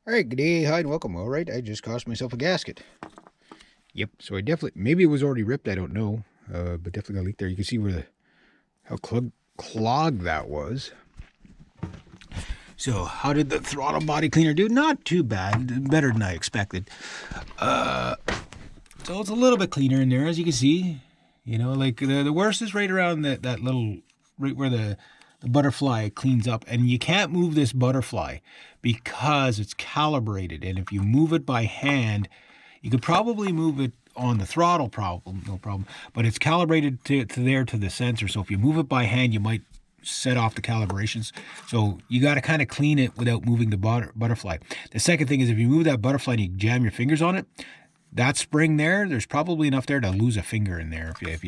Alright, good day, hi, and welcome. Alright, I just cost myself a gasket. Yep, so I definitely, maybe it was already ripped, I don't know. But definitely got a leak there. You can see where how clogged that was. So, how did the throttle body cleaner do? Not too bad, better than I expected. So it's a little bit cleaner in there, as you can see. You know, like the worst is right around that little, right where the butterfly cleans up. And you can't move this butterfly because it's calibrated. And if you move it by hand, you could probably move it on the throttle, no problem. But it's calibrated to the sensor. So if you move it by hand, you might set off the calibrations. So you got to kind of clean it without moving the butterfly. The second thing is if you move that butterfly and you jam your fingers on it, that spring there's probably enough there to lose a finger in there if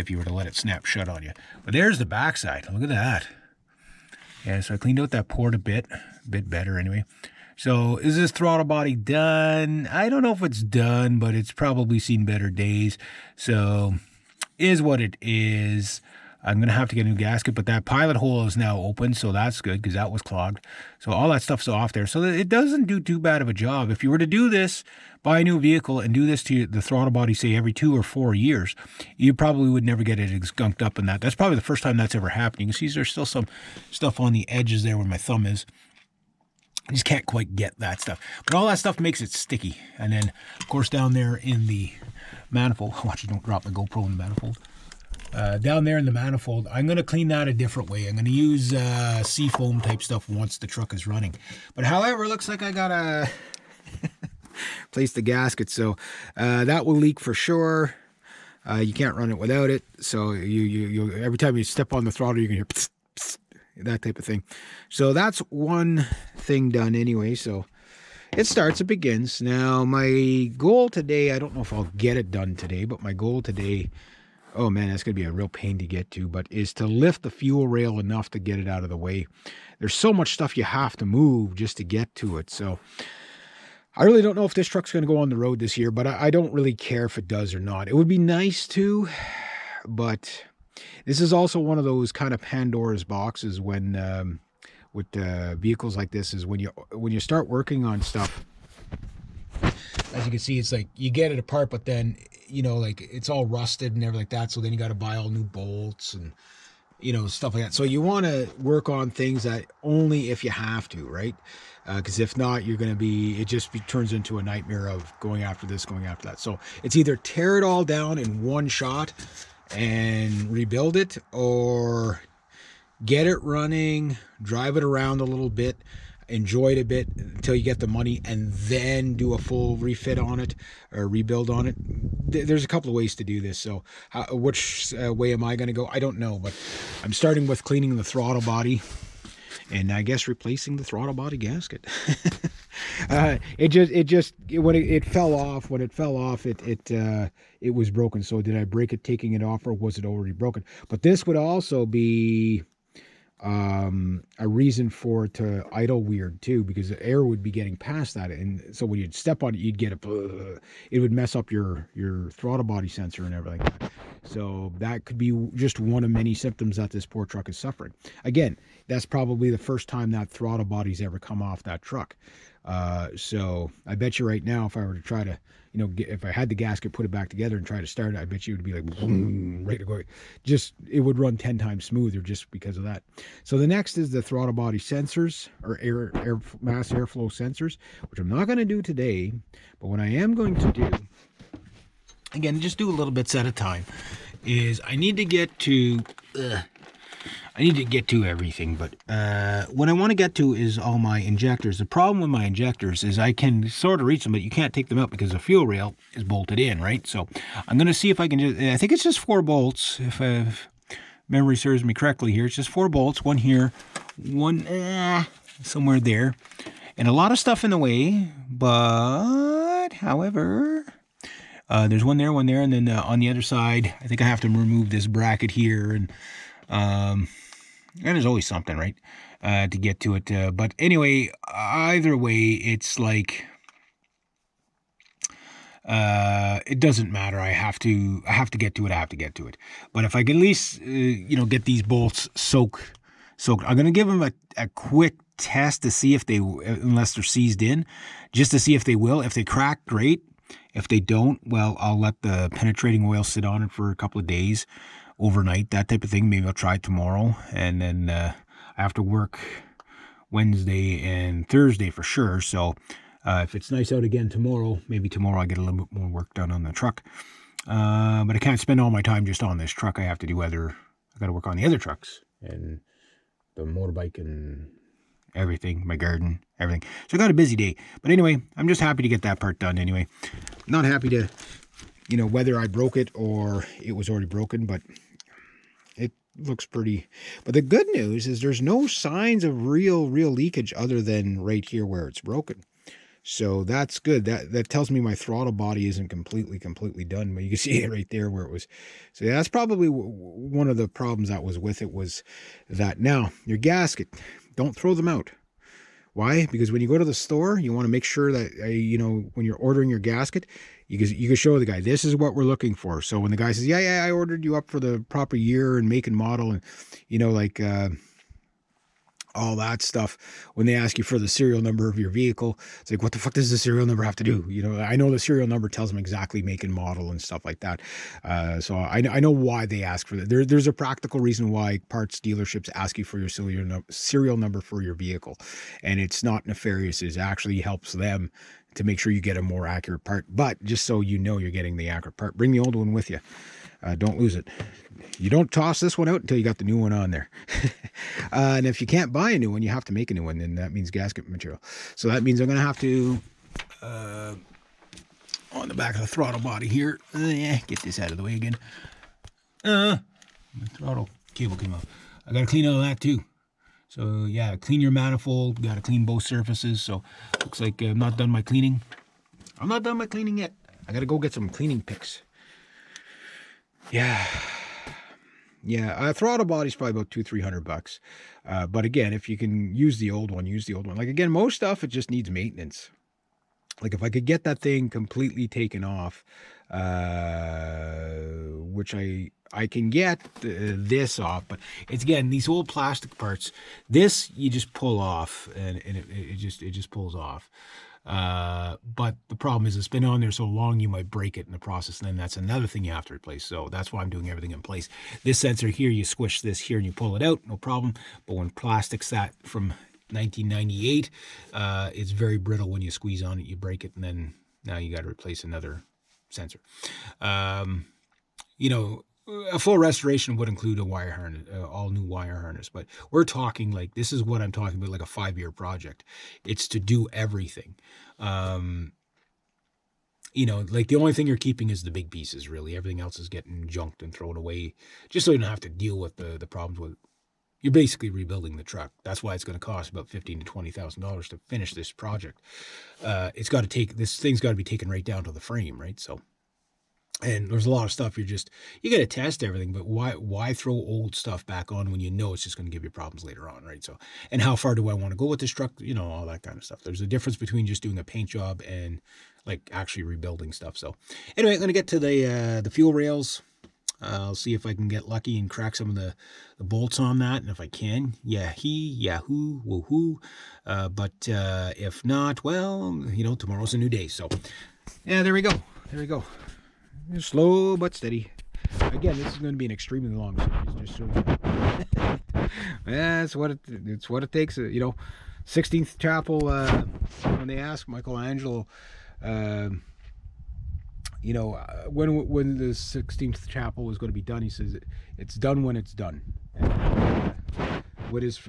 you were to let it snap shut on you. But there's the backside. Look at that. Yeah, so I cleaned out that port a bit better anyway. So is this throttle body done? I don't know if it's done, but it's probably seen better days. So is what it is. I'm going to have to get a new gasket, but that pilot hole is now open, so that's good because that was clogged. So all that stuff's off there. So it doesn't do too bad of a job. If you were to do this, buy a new vehicle and do this to the throttle body, say, every 2 or 4 years, you probably would never get it skunked up in that. That's probably the first time that's ever happened. You can see there's still some stuff on the edges there where my thumb is. I just can't quite get that stuff. But all that stuff makes it sticky. And then, of course, down there in the manifold, watch you don't drop the GoPro in the manifold. Down there in the manifold, I'm going to clean that a different way. I'm going to use seafoam type stuff once the truck is running. But however, it looks like I got to place the gasket. So that will leak for sure. You can't run it without it. So you every time you step on the throttle, you're going to hear psst, psst, that type of thing. So that's one thing done anyway. So it begins. Now, my goal today, I don't know if I'll get it done today, but my goal today, oh man, that's going to be a real pain to get to, but is to lift the fuel rail enough to get it out of the way. There's so much stuff you have to move just to get to it. So I really don't know if this truck's going to go on the road this year, but I don't really care if it does or not. It would be nice to, but this is also one of those kind of Pandora's boxes when with vehicles like this is when you start working on stuff. As you can see, it's like you get it apart, but then, you know, like it's all rusted and everything like that. So then you got to buy all new bolts and, you know, stuff like that. So you want to work on things that only if you have to, right? Because if not, you're going to it just turns into a nightmare of going after this, going after that. So it's either tear it all down in one shot and rebuild it, or get it running, drive it around a little bit, enjoy it a bit until you get the money, and then do a full refit on it or rebuild on it. There's a couple of ways to do this. So which way am I going to go? I don't know, but I'm starting with cleaning the throttle body and I guess replacing the throttle body gasket. When it fell off, it was broken. So did I break it taking it off, or was it already broken? But this would also be a reason for it to idle weird too, because the air would be getting past that, and so when you'd step on it, you'd get it would mess up your throttle body sensor and everything. So that could be just one of many symptoms that this poor truck is suffering. Again, that's probably the first time that throttle body's ever come off that truck. So I bet you right now, if I were to try to, you know, if I had the gasket, put it back together and try to start it, I bet you it would be like boom, ready to go. Just, it would run 10 times smoother just because of that. So the next is the throttle body sensors, or mass airflow sensors, which I'm not going to do today, but what I am going to do, again, just do a little bits at a time, is I need to get to everything, but what I want to get to is all my injectors. The problem with my injectors is I can sort of reach them, but you can't take them out because the fuel rail is bolted in, right? So I'm going to see if I can I think it's just 4 bolts, if memory serves me correctly here. It's just 4 bolts, one here, one somewhere there, and a lot of stuff in the way, but however, there's one there, and then on the other side, I think I have to remove this bracket here, and there's always something, right, to get to it. But anyway, either way, it's like, it doesn't matter. I have to get to it. But if I can at least, you know, get these bolts soaked, I'm going to give them a quick test to see if they, unless they're seized in, just to see if they will. If they crack, great. If they don't, well, I'll let the penetrating oil sit on it for a couple of days, overnight, that type of thing. Maybe I'll try it tomorrow, and then I have to work Wednesday and Thursday for sure. So if it's nice out again tomorrow, maybe tomorrow I get a little bit more work done on the truck. But I can't spend all my time just on this truck. I have to do I got to work on the other trucks and the motorbike and everything, my garden, everything. So I got a busy day. But anyway, I'm just happy to get that part done anyway. Not happy to, whether I broke it or it was already broken, but it looks pretty. But the good news is there's no signs of real leakage other than right here where it's broken. So that's good. That tells me my throttle body isn't completely done. But you can see it right there where it was. So that's probably one of the problems that was with it, was that. Now, your gasket, don't throw them out. Why? Because when you go to the store, you want to make sure that, when you're ordering your gasket, you can show the guy, this is what we're looking for. So when the guy says, yeah, I ordered you up for the proper year and make and model, and, all that stuff, when they ask you for the serial number of your vehicle, it's like, what the fuck does the serial number have to do? I know the serial number tells them exactly make and model and stuff like that. So I know why they ask for that. There's a practical reason why parts dealerships ask you for your serial number for your vehicle. And it's not nefarious. It actually helps them to make sure you get a more accurate part. But just so you know you're getting the accurate part, bring the old one with you. Don't lose it. You don't toss this one out until you got the new one on there. And if you can't buy a new one, you have to make a new one. And that means gasket material. So that means I'm going to have to, on the back of the throttle body here, get this out of the way again. My throttle cable came off. I got to clean all that too. So yeah, clean your manifold. Got to clean both surfaces. So looks like I'm not done my cleaning. I'm not done my cleaning yet. I got to go get some cleaning picks. Yeah, throttle body's probably about $200-300. But again, if you can use the old one, use the old one. Like again, most stuff, it just needs maintenance. Like if I could get that thing completely taken off, which I can get this off, but it's, again, these old plastic parts, this you just pull off and it just pulls off. But the problem is it's been on there so long you might break it in the process, and then that's another thing you have to replace. So that's why I'm doing everything in place. This sensor here, you squish this here and you pull it out, no problem. But when plastic's that from 1998, it's very brittle. When you squeeze on it, you break it, and then now you got to replace another sensor. A full restoration would include a wire harness, all new wire harness, but we're talking like, this is what I'm talking about, like a 5-year project. It's to do everything. Like the only thing you're keeping is the big pieces, really. Everything else is getting junked and thrown away, just so you don't have to deal with the problems with. You're basically rebuilding the truck. That's why it's going to cost about $15,000 to $20,000 to finish this project. This thing's got to be taken right down to the frame, right? So. And there's a lot of stuff you got to test everything, but why throw old stuff back on when you know it's just going to give you problems later on, right? So, and how far do I want to go with this truck? All that kind of stuff. There's a difference between just doing a paint job and like actually rebuilding stuff. So anyway, I'm going to get to the fuel rails. I'll see if I can get lucky and crack some of the bolts on that. And if I can, yahoo, woohoo. But if not, well, tomorrow's a new day. So yeah, there we go. Slow but steady. Again, this is going to be an extremely long series, just so you know. That's what it takes. 16th Chapel. When they ask Michelangelo, when the 16th Chapel was going to be done, he says it's done when it's done. And, what is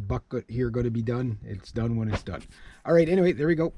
Buck here going to be done? It's done when it's done. All right. Anyway, there we go.